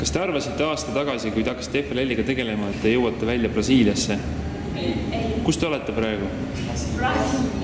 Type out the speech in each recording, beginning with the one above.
Kas te arvasite aasta tagasi, kui te hakkasite FLL-iga tegelema, et te jõuate välja Brasiiliasse? Kus te olete praegu? Brasiilias.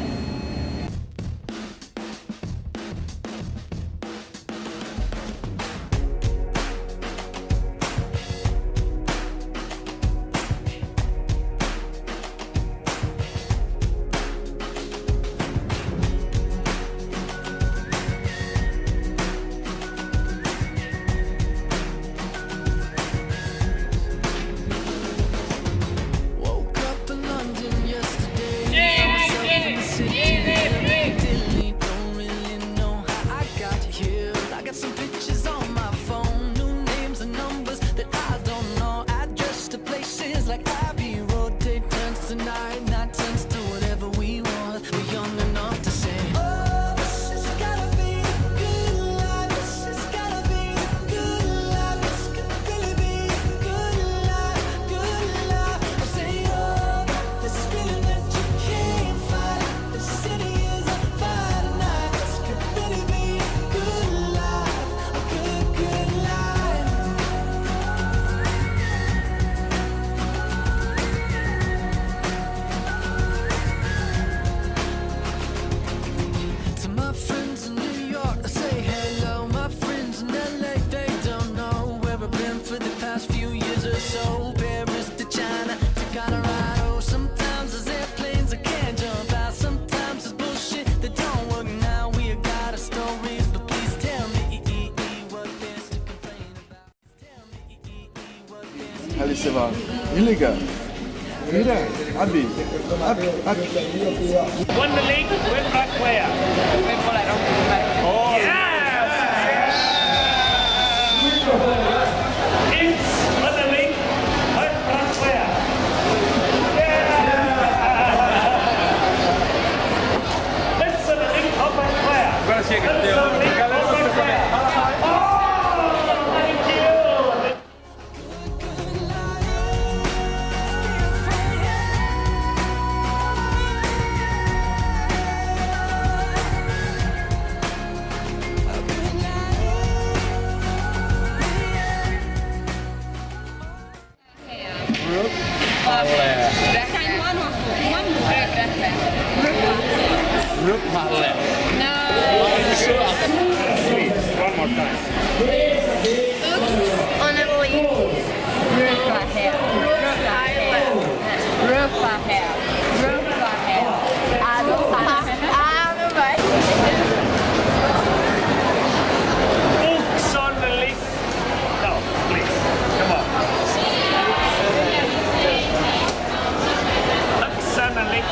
Ali se va. Ili ga. Mira, Abi. Won the league with that player. Oh, yes! It's won the league with that player. Yeah! Let's win the league of that player. Let's win the league of that player. Oh, thank you. No. One more time. Oops on a leaf. Rupa hair. Rupa hair. Rupa hair. Books on the leaf. No, please. Come on. Books on the leaf.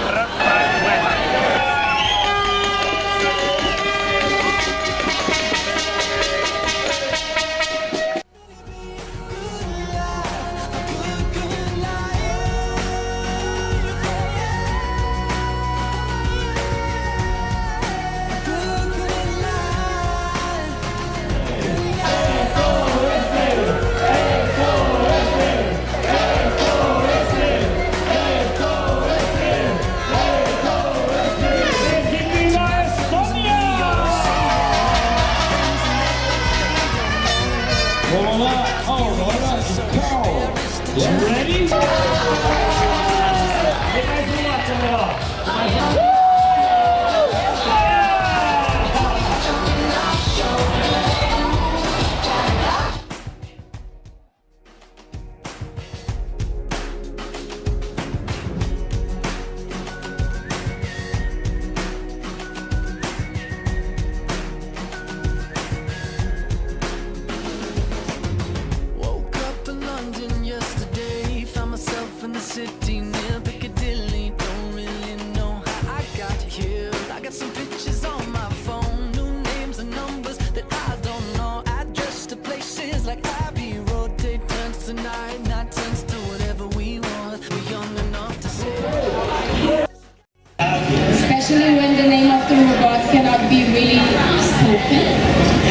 Ready? City near Piccadilly, don't really know how I got here. I got some pictures on my phone, new names and numbers that I don't know. Address to places like Abbey Road, day turns to night, night turns to whatever we want. We're young enough to say. Especially when the name of the robot cannot be really spoken.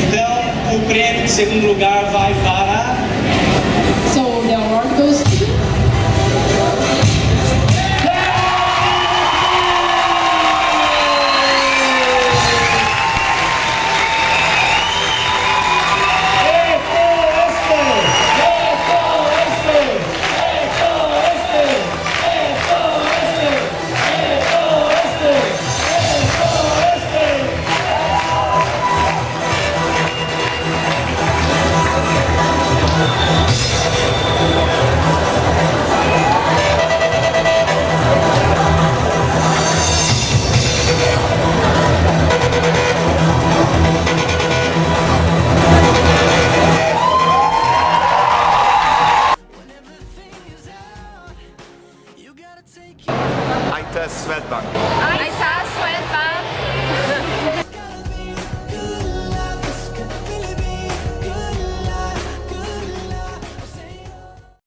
Então, o prêmio de segundo lugar vai para... So the award goes to... take you. I test Swedbank. I test Swedbank.